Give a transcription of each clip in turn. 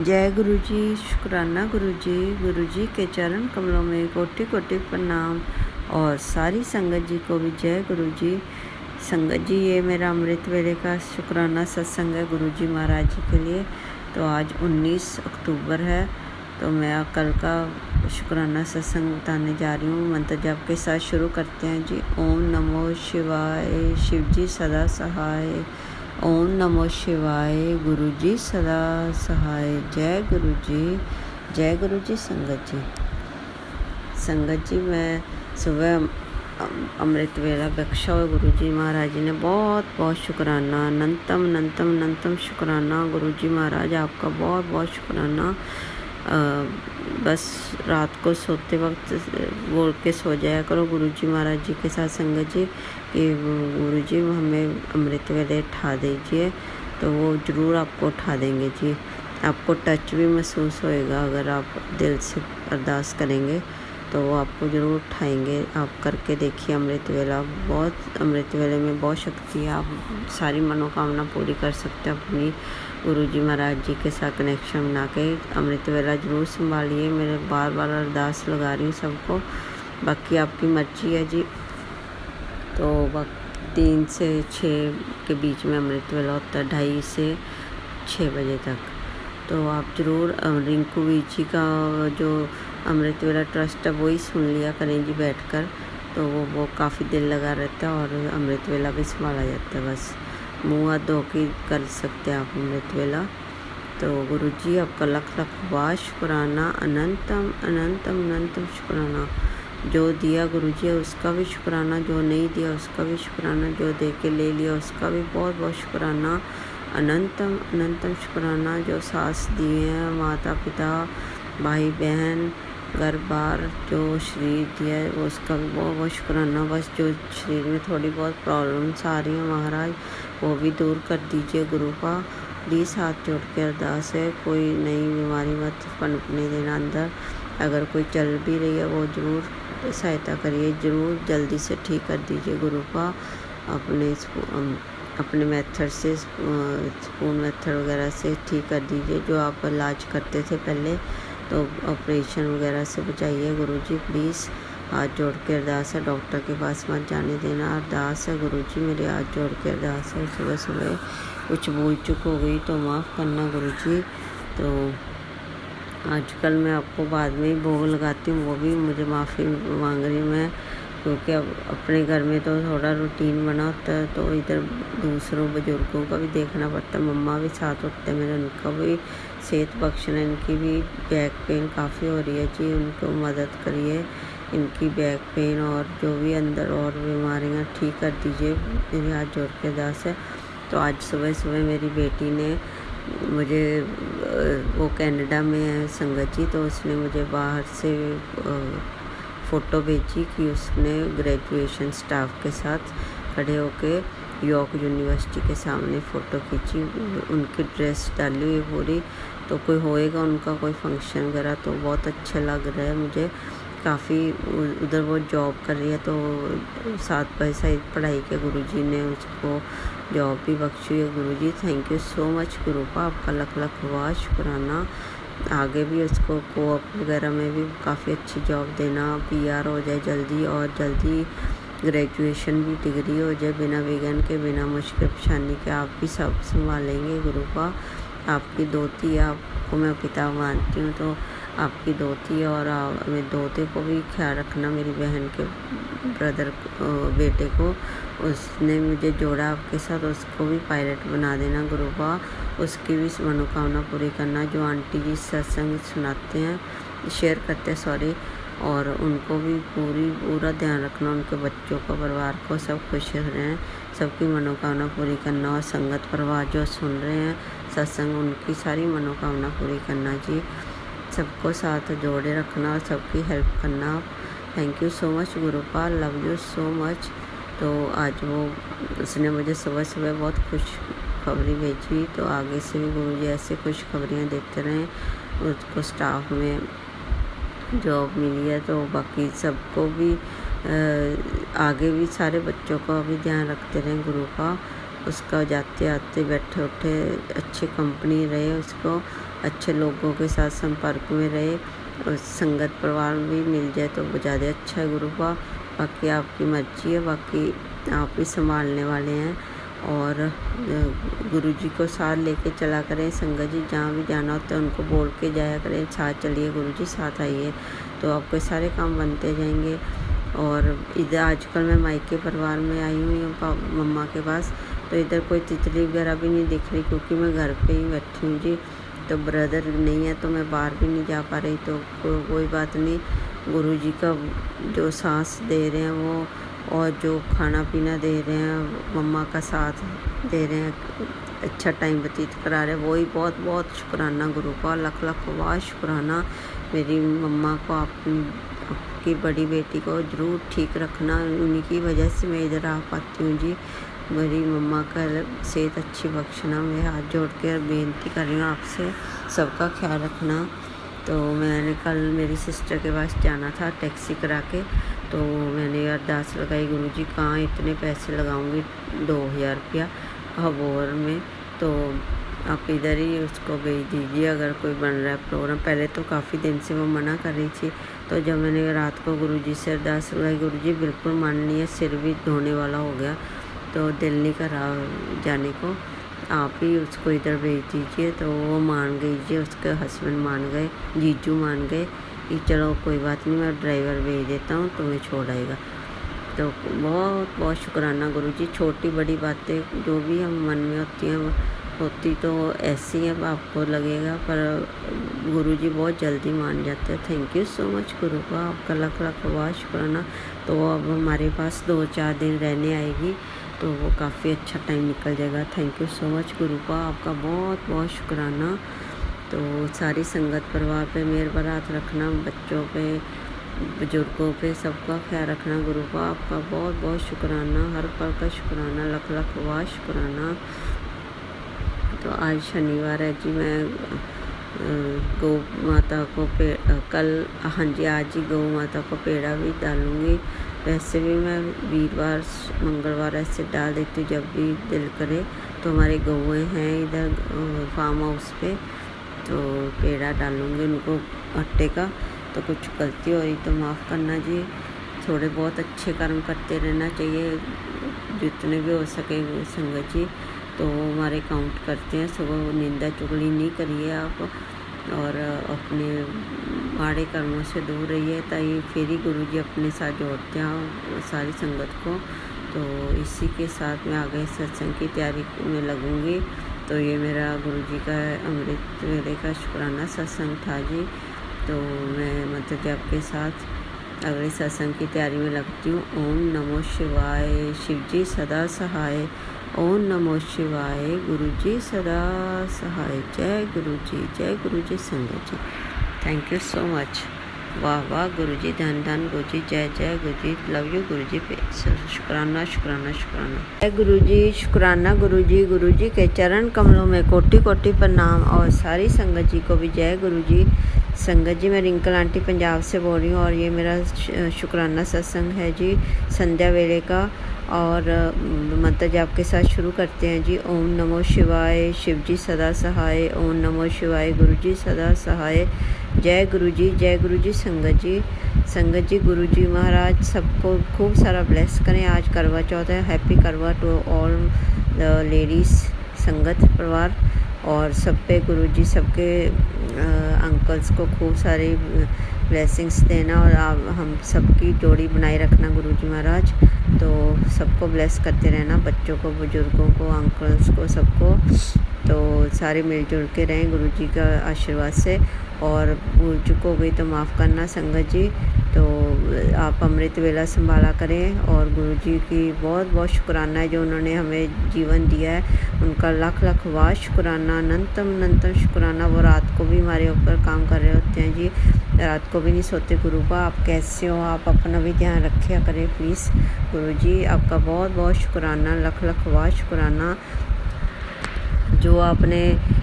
जय गुरु जी। शुक्राना गुरु जी के चरण कमलों में कोटि कोटि प्रणाम। और सारी संगत जी को भी जय गुरु जी। संगत जी, ये मेरा अमृत वेले का शुक्राना सत्संग है गुरु जी महाराज जी के लिए। तो आज 19 अक्टूबर है, तो मैं कल का शुक्राना सत्संग बताने जा रही हूँ। मंत्र जाप के साथ शुरू करते हैं जी। ओम नमो शिवाय, शिव जी सदा सहाय। ओम नमो शिवाय, गुरु जी सदा सहाय। जय गुरु जी। संगत जी मैं सुबह अमृत वेला बख्शा हुआ गुरु जी महाराज जी ने बहुत बहुत शुक्राना। अनंतम शुक्राना गुरु जी महाराज, आपका बहुत बहुत शुक्राना। बस रात को सोते वक्त बोल के सो जाया करो गुरु जी महाराज जी के साथ संगत जी कि गुरु जी हमें अमृत वेले उठा दीजिए, तो वो ज़रूर आपको उठा देंगे जी। आपको टच भी महसूस होएगा, अगर आप दिल से अरदास करेंगे तो वो आपको ज़रूर उठाएंगे। आप करके देखिए अमृत वेला। अमृत वेले में बहुत शक्ति है, आप सारी मनोकामना पूरी कर सकते हैं अपनी। गुरु जी महाराज जी के साथ कनेक्शन बना के अमृत वेला ज़रूर संभालिए। मेरे बार बार अरदास लगा रही हूँ सबको, बाकी आपकी मर्जी है जी। तो 3 से 6 के बीच में अमृत वेला होता है, 2:30 से 6 बजे तक। तो आप ज़रूर रिंकू वीर जी का जो अमृत वेला ट्रस्ट है वही सुन लिया करें जी बैठकर, तो वो काफ़ी दिल लगा रहता है और अमृत वेला भी संभाला जाता है। बस मुँह हाथ धो के कर सकते हैं आप अमृत वेला। तो गुरु जी आपका लख बार शुक्राना। अनंतम शुक्राना। जो दिया गुरु जी उसका भी शुक्राना, जो नहीं दिया उसका भी शुक्राना, जो दे के ले लिया उसका भी बहुत बहुत शुक्राना। अनंतम शुक्राना। जो सास दिए हैं, माता पिता भाई बहन घर बार, जो शरीर दिया है वो उसका भी बहुत बहुत शुक्राना। बस जो शरीर में थोड़ी बहुत प्रॉब्लम्स आ रही हैं महाराज, वो भी दूर कर दीजिए गुरु का। प्लीज़ हाथ जोड़ के अरदास है, कोई नई बीमारी मत पनपने देना अंदर। अगर कोई चल भी रही है वो ज़रूर सहायता करिए, ज़रूर जल्दी से ठीक कर दीजिए गुरु का। अपने मेथड से, स्पून मेथड वगैरह से ठीक कर दीजिए। जो आप इलाज करते थे पहले, तो ऑपरेशन वगैरह से बचाइए गुरु जी प्लीज़। हाथ जोड़ के अरदास है, डॉक्टर के पास मत जाने देना। अरदास है गुरु जी, मेरे हाथ जोड़ के अरदास है। सुबह सुबह कुछ भूल चूक हो गई तो माफ़ करना गुरु जी। तो आजकल मैं आपको बाद में ही भोग लगाती हूँ, वो भी मुझे माफ़ी मांग रही हूँ मैं, क्योंकि अब अपने घर में तो थोड़ा रूटीन बना होता है, तो इधर दूसरों बुजुर्गों का भी देखना पड़ता है। मम्मा भी साथ होते हैं मेरे, उनका भी सेहत बख्शना। इनकी भी बैक पेन काफ़ी हो रही है जी, उनको मदद करिए। इनकी बैक पेन और जो भी अंदर और बीमारियाँ ठीक कर दीजिए, मेरे हाथ जोड़ के अरदास है। तो आज सुबह सुबह मेरी बेटी ने मुझे, वो कनाडा में है संगत जी, तो उसने मुझे बाहर से फ़ोटो भेजी कि उसने ग्रेजुएशन स्टाफ के साथ खड़े होके यॉर्क यूनिवर्सिटी के सामने फ़ोटो खींची। उनकी ड्रेस डाली हुई पूरी, तो कोई होएगा उनका कोई फंक्शन वगैरह, तो बहुत अच्छा लग रहा है मुझे काफ़ी। उधर वो जॉब कर रही है, तो साथ बाई साथ पढ़ाई के गुरु जी ने उसको जॉब भी बख्शी है गुरु जी। थैंक यू सो मच गुरु का, आपका लख बार शुक्राना। आगे भी उसको कोऑप वगैरह में भी काफ़ी अच्छी जॉब देना, PR हो जाए जल्दी, और जल्दी ग्रेजुएशन भी डिग्री हो जाए, बिना विघ्न के, बिना मुश्किल परेशानी के। आप भी सब संभालेंगे गुरु का। आपकी दोती, आपको मैं पिता मानती हूँ, तो आपकी दोती और मेरे दोते को भी ख्याल रखना। मेरी बहन के ब्रदर बेटे को उसने मुझे जोड़ा आपके साथ, उसको भी पायलट बना देना गुरु का। उसकी भी मनोकामना पूरी करना। जो आंटी जी सत्संग सुनाते हैं, शेयर करते हैं सॉरी, और उनको भी पूरा ध्यान रखना। उनके बच्चों को, परिवार को, सब खुश रहें, सबकी मनोकामना पूरी करना। और संगत परिवार जो सुन रहे हैं सत्संग, उनकी सारी मनोकामना पूरी करना जी। सबको साथ जोड़े रखना और सबकी हेल्प करना। Thank you so much गुरुपा, love you so much. तो आज उसने मुझे सुबह सुबह बहुत खुश खबरी भेजी, तो आगे से भी गुरु जी ऐसे खुश खबरियाँ देते रहें। उसको स्टाफ में जॉब मिली है, तो बाकी सबको भी आगे भी सारे बच्चों का भी ध्यान रखते रहें गुरु का। उसका जाते आते बैठे उठे अच्छी कंपनी रहे, उसको अच्छे लोगों के साथ संपर्क में रहे और संगत परिवार भी मिल जाए तो ज़्यादा अच्छा है गुरुपा। बाकी आपकी मर्जी है, बाकी आप ही संभालने वाले हैं। और गुरुजी को साथ लेके चला करें संगत जी, जहाँ भी जाना होता है उनको बोल के जाया करें, साथ चलिए गुरुजी, साथ आइए, तो आपके सारे काम बनते जाएंगे। और इधर आजकल मैं मायके परिवार में आई हुई हूँ मम्मा के पास, तो इधर कोई तितली वगैरह भी नहीं दिख रही क्योंकि मैं घर पे ही बैठी हूँ जी। तो ब्रदर नहीं है तो मैं बाहर भी नहीं जा पा रही, तो कोई बात नहीं। गुरुजी का जो सांस दे रहे हैं वो, और जो खाना पीना दे रहे हैं, मम्मा का साथ दे रहे हैं, अच्छा टाइम व्यतीत करा रहे हैं, वही बहुत बहुत शुक्राना गुरु का, लख लख वाह शुक्राना। मेरी मम्मा को आपकी बड़ी बेटी को ज़रूर ठीक रखना, उन्हीं की वजह से मैं इधर आ पाती हूँ जी। मेरी मम्मा का सेहत अच्छी बख्शना, मैं हाथ जोड़ कर बेनती कर रही हूँ आपसे, सबका ख्याल रखना। तो मैंने कल मेरी सिस्टर के पास जाना था टैक्सी करा के, तो मैंने अरदास लगाई, गुरुजी कहाँ इतने पैसे लगाऊंगी, 2000 रुपया अबोहर में, तो आप इधर ही उसको भेज दीजिए अगर कोई बन रहा है प्रोग्राम। पहले तो काफ़ी दिन से वो मना कर रही थी, तो जब मैंने रात को गुरुजी से अरदास लगाई, गुरुजी बिल्कुल मान लिया, सिर भी धोने वाला हो गया, तो दिल नहीं करा जाने को, आप ही उसको इधर भेज दीजिए। तो वो मान गई जी, उसके हस्बैंड मान गए, जीजू मान गए कि चलो कोई बात नहीं, मैं ड्राइवर भेज देता हूँ, तुम्हें छोड़ आएगा। तो बहुत बहुत शुक्राना गुरुजी। छोटी बड़ी बातें जो भी हम मन में होती तो ऐसी है, आपको लगेगा, पर गुरुजी बहुत जल्दी मान जाते हैं। थैंक यू सो मच गुरु का, आपका लख लख वाह शुक्राना। तो वो अब हमारे पास 2-4 दिन रहने आएगी, तो वो काफ़ी अच्छा टाइम निकल जाएगा। थैंक यू सो मच गुरु का, आपका बहुत बहुत शुक्राना। तो सारी संगत परिवार पे मेहर बरात रखना, बच्चों पे, बुजुर्गों पे, सबका ख्याल रखना गुरु का, आपका बहुत बहुत शुक्राना, हर पल का शुक्राना, लख लख वाह शुक्राना। तो आज शनिवार है जी, मैं गौ माता को कल, हाँ जी, आज ही गौ माता को पेड़ा भी डालूँगी। वैसे भी मैं वीरवार मंगलवार ऐसे डाल देती हूँ जब भी दिल करे। तो हमारे गौएँ हैं इधर फार्म हाउस पे, तो पेड़ा डालूँगी उनको आटे का। तो कुछ गलती हो रही तो माफ़ करना जी। थोड़े बहुत अच्छे कर्म करते रहना चाहिए, जितने भी हो सके संगत जी, तो हमारे काउंट करते हैं। सुबह निंदा चुगली नहीं करिए आप, और अपने माड़े कर्मों से दूर रहिए, ताकि फिर ही गुरुजी अपने साथ जोड़ते हैं सारी संगत को। तो इसी के साथ मैं आगे सत्संग की तैयारी में लगूंगी। तो ये मेरा गुरुजी का अमृत वेले का शुक्राना सत्संग था जी। तो मैं मंत्र जाप के साथ अगले सत्संग की तैयारी में लगती हूँ। ओम नमो शिवाय, शिवजी सदा सहाय। ओम नमो शिवाय, गुरुजी सदा सहाय। जय गुरुजी संगत जी। Thank you so much. वाह वाह गुरुजी, धन धन गुरुजी, जय जय गुरुजी, लव यू गुरुजी, शुक्राना शुक्राना शुक्राना। जय गुरुजी, शुक्राना गुरुजी। गुरुजी के चरण कमलों में कोटि कोटि प्रणाम, और सारी संगत जी को भी जय गुरुजी। संगत जी, मैं रिंकल आंटी पंजाब से बोल रही हूँ, और ये मेरा शुक्राना सत्संग है जी, संध्या वेले का। और मंत्र जाप के साथ शुरू करते हैं जी। ओम नमो शिवाय, शिवजी सदा सहाय। ओम नमो शिवाय, गुरुजी सदा सहाय। जय गुरुजी संगत जी। संगत जी, गुरुजी महाराज सबको खूब सारा ब्लेस करें। आज करवा चौथ है, हैप्पी करवा टू ऑल द लेडीज़ संगत परिवार, और सब पे गुरुजी सबके अंकल्स को खूब सारी ब्लेसिंग्स देना, और आप हम सबकी जोड़ी बनाए रखना गुरुजी महाराज। तो सबको ब्लेस करते रहना, बच्चों को, बुजुर्गों को, अंकल्स को, सबको। तो सारे मिलजुल के रहें गुरुजी का आशीर्वाद से। और भूल चूक हो गई तो माफ़ करना संगत जी। तो आप अमृत वेला संभाला करें, और गुरुजी की बहुत बहुत शुक्राना है जो उन्होंने हमें जीवन दिया है, उनका लाख लाख वाह शुक्राना, अनंतम शुक्राना। वो रात को भी हमारे ऊपर काम कर रहे होते हैं जी, रात को भी नहीं सोते। गुरु का आप कैसे हो, आप अपना भी ध्यान रखा करें प्लीज़ गुरुजी। आपका बहुत बहुत शुक्राना, लख लख वाह शुक्राना। जो आपने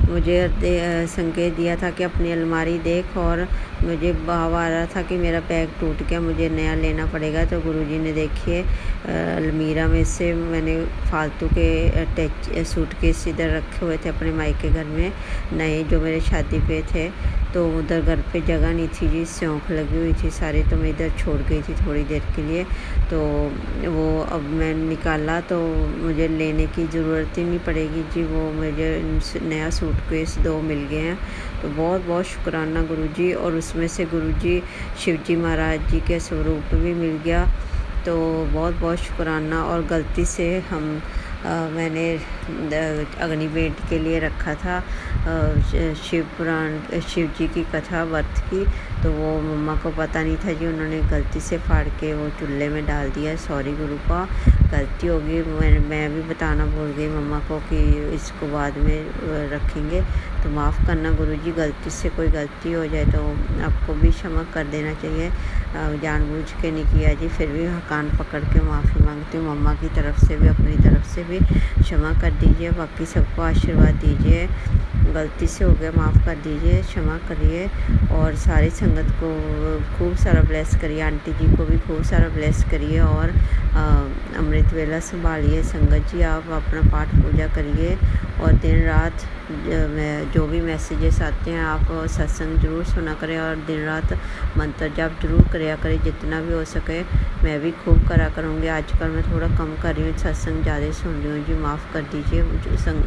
मुझे संकेत दिया था कि अपनी अलमारी देख, और मुझे भाव आ रहा था कि मेरा बैग टूट गया, मुझे नया लेना पड़ेगा। तो गुरुजी ने देखिए अलमीरा में से मैंने फालतू के सूटकेस इधर रखे हुए थे अपने मायके घर में नए, जो मेरे शादी पे थे। तो उधर घर पे जगह नहीं थी जी, स्योंक लगी हुई थी सारी, तो मैं इधर छोड़ गई थी थोड़ी देर के लिए। तो वो अब मैं निकाला तो मुझे लेने की ज़रूरत ही नहीं पड़ेगी जी, वो मुझे नया सूटकेस 2 मिल गए हैं। तो बहुत बहुत शुक्राना गुरुजी। और उसमें से गुरुजी शिवजी महाराज जी के स्वरूप भी मिल गया, तो बहुत बहुत शुक्राना। और गलती से मैंने अग्नि भेंट के लिए रखा था शिव जी की कथा व्रत की, तो वो मम्मा को पता नहीं था जी, उन्होंने गलती से फाड़ के वो चूल्हे में डाल दिया। सॉरी गुरुपा, गलती होगी, मैं भी बताना भूल गई मम्मा को कि इसको बाद में रखेंगे, तो माफ़ करना गुरुजी। गलती से कोई गलती हो जाए तो आपको भी क्षमा कर देना चाहिए, जानबूझ के नहीं किया जी। फिर भी कान पकड़ के माफ़ी मांगती हूँ, मम्मा की तरफ से भी अपनी तरफ से भी क्षमा कर दीजिए। बाकी सबको आशीर्वाद दीजिए, गलती से हो गया माफ़ कर दीजिए, क्षमा करिए। और सारी संगत को खूब सारा ब्लेस करिए, आंटी जी को भी खूब सारा ब्लेस करिए। और अमृत वेला संभालिए संगत जी, आप अपना पाठ पूजा करिए। और दिन रात जो भी मैसेजेस आते हैं आप सत्संग ज़रूर सुना करें, और दिन रात मंत्र जाप जरूर कराया करें जितना भी हो सके। मैं भी खूब करा करूँगी, आजकल मैं थोड़ा कम कर रही हूँ, सत्संग ज़्यादा सुन रही हूँ जी, माफ़ कर दीजिए।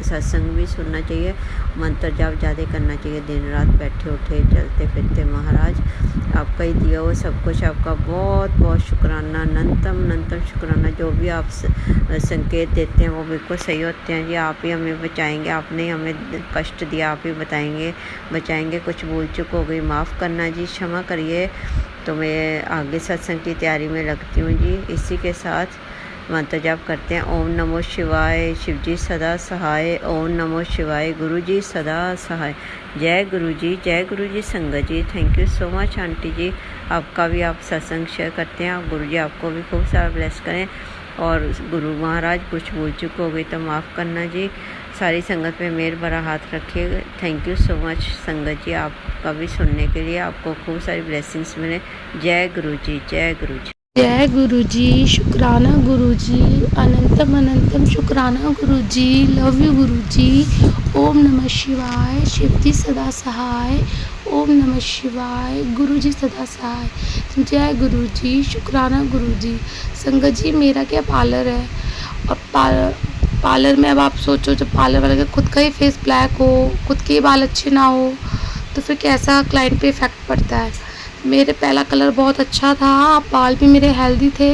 सत्संग भी सुनना चाहिए, मंत्र जाप ज़्यादा करना चाहिए, दिन रात बैठे उठे चलते फिरते। महाराज आपका ही दिया हुआ सब कुछ, आपका बहुत बहुत शुक्राना, अनंतम शुक्राना। जो भी आप संकेत देते हैं वो बिल्कुल सही होते हैं जी, आप ही हमें बचाएंगे, आपने हमें कष्ट दिया, आप ही बचाएंगे। कुछ भूल चूक हो गई माफ़ करना जी, क्षमा करिए। तो मैं आगे सत्संग की तैयारी में लगती हूँ जी। इसी के साथ मंत्र जाप करते हैं। ओम नमो शिवाय, शिव जी सदा सहाय। ओम नमो शिवाय, गुरु जी सदा सहाय। जय गुरु जी संगत जी। Thank you so much aunty जी, आपका भी आप सत्संग शेयर करते हैं। गुरु जी आपको भी खूब सारा ब्लेस करें। और गुरु महाराज कुछ भूल चुक हो गई तो माफ़ करना जी। सारी संगत में मेहर भरा हाथ रखिए। थैंक यू सो मच संगत जी, आपका भी सुनने के लिए, आपको खूब सारी ब्लेसिंग्स मिले। जय गुरु जी, जय गुरु जी। जय गुरु जी, शुक्राना गुरु जी, अनंतम शुक्राना गुरु जी, लव यू गुरु जी। ओम नमः शिवाय, शिव जी सदा सहाय। ओम नमः शिवाय, गुरु जी सदा सहाय। जय गुरु जी, शुक्राना गुरु जी। संगत जी मेरा क्या पार्लर है, और पार्लर में अब आप सोचो, जब पार्लर वाले का खुद का ही फेस ब्लैक हो, खुद के बाल अच्छे ना हो, तो फिर कैसा क्लाइंट पे इफ़ेक्ट पड़ता है। मेरे पहला कलर बहुत अच्छा था, बाल भी मेरे हेल्दी थे,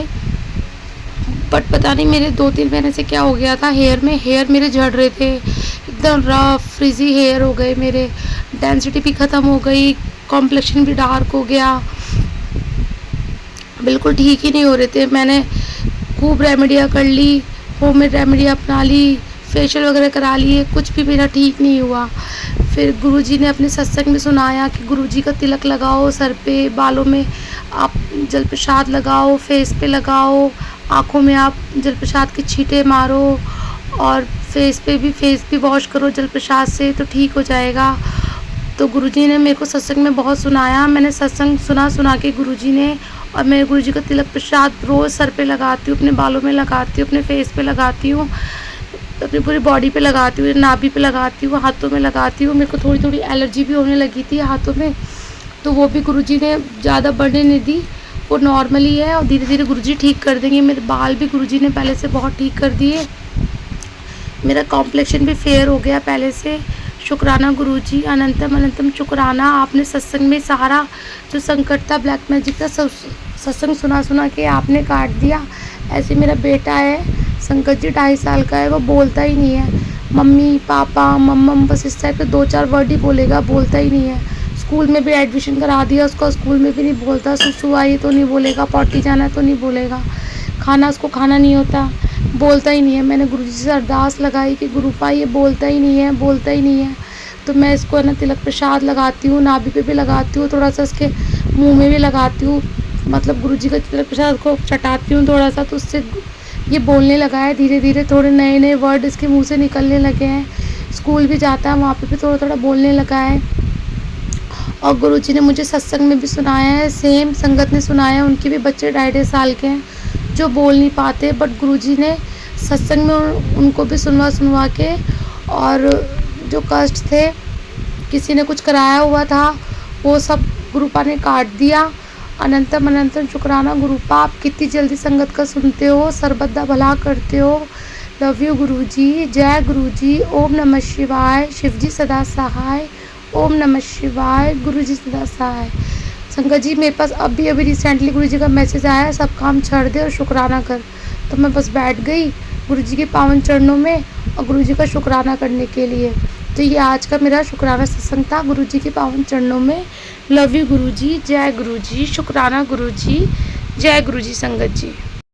बट पता नहीं मेरे 2-3 महीने से क्या हो गया था, हेयर मेरे झड़ रहे थे, एकदम रफ फ्रिजी हेयर हो गए मेरे, डेंसिटी भी ख़त्म हो गई, कॉम्प्लेक्शन भी डार्क हो गया, बिल्कुल ठीक ही नहीं हो रहे थे। मैंने खूब रेमेडियाँ कर ली, होममेड रेमेडी अपना ली, फेशियल वगैरह करा लिए, कुछ भी मेरा ठीक नहीं हुआ। फिर गुरुजी ने अपने सत्संग में सुनाया कि गुरुजी का तिलक लगाओ सर पे, बालों में आप जल प्रसाद लगाओ, फेस पे लगाओ, आँखों में आप जल प्रसाद की छींटे मारो, और फेस भी वॉश करो जल प्रसाद से, तो ठीक हो जाएगा। तो गुरुजी ने मेरे को सत्संग में बहुत सुनाया, मैंने सत्संग सुना के गुरुजी ने, और मैं गुरुजी का तिलक प्रसाद रोज़ सर पे लगाती हूँ, अपने बालों में लगाती हूँ, अपने फेस पे लगाती हूँ, अपनी पूरी बॉडी पे लगाती हूँ, नाभि पे लगाती हूँ, हाथों में लगाती हूँ। मेरे को थोड़ी थोड़ी एलर्जी भी होने लगी थी हाथों में, तो वो भी गुरुजी ने ज़्यादा बढ़ने नहीं दी, वो नॉर्मली है, और धीरे धीरे गुरुजी ठीक कर देंगे। मेरे बाल भी गुरुजी ने पहले से बहुत ठीक कर दिए, मेरा कॉम्प्लेक्शन भी फेयर हो गया पहले से। शुक्राना गुरुजी, अनंतम शुक्राना। आपने सत्संग में सारा जो संकट था ब्लैक मैजिक का सत्संग सुना के आपने काट दिया। ऐसे मेरा बेटा है संकट जी, 2.5 साल का है, वो बोलता ही नहीं है, मम्मी पापा मम्मम बस इस टाइप के 2-4 वर्ड ही बोलेगा, बोलता ही नहीं है। स्कूल में भी एडमिशन करा दिया उसको, स्कूल में भी नहीं बोलता, सुसु आई तो नहीं बोलेगा, पॉटी जाना तो नहीं बोलेगा, खाना उसको खाना नहीं होता, बोलता ही नहीं है। मैंने गुरुजी से अरदास लगाई कि गुरुपा ये बोलता ही नहीं है। तो मैं इसको है ना तिलक प्रसाद लगाती हूँ, नाभि पे भी लगाती हूँ, थोड़ा सा इसके मुंह में भी लगाती हूँ, मतलब गुरुजी का तिलक प्रसाद को चटाती हूँ थोड़ा सा, तो उससे ये बोलने लगा है धीरे धीरे, थोड़े नए वर्ड इसके मुंह से निकलने लगे हैं। स्कूल भी जाता है, वहाँ पे भी थोड़ा थोड़ा बोलने लगा है। और गुरुजी ने मुझे सत्संग में भी सुनाया है, सेम संगत ने सुनाया है। उनके भी बच्चे 2.5 साल के हैं जो बोल नहीं पाते, बट गुरुजी ने सत्संग में उनको भी सुनवा के, और जो कष्ट थे, किसी ने कुछ कराया हुआ था, वो सब गुरुपा ने काट दिया। अनंतम अनंतम शुक्राना गुरुपा, आप कितनी जल्दी संगत का सुनते हो, सर्वदा भला करते हो। लव यू गुरुजी, जय गुरुजी, ओम नमः शिवाय, शिवजी सदा सहाय, ओम नमः शिवाय, गुरुजी सदा सहाय। संगत जी, मेरे पास अभी रिसेंटली गुरुजी का मैसेज आया, सब काम छोड़ दे और शुक्राना कर। तो मैं बस बैठ गई गुरुजी के पावन चरणों में और गुरुजी का शुक्राना करने के लिए। तो ये आज का मेरा शुक्राना सत्संग था गुरुजी के पावन चरणों में। लव यू गुरुजी, जय गुरुजी, शुक्राना गुरुजी, जय गुरुजी संगत जी।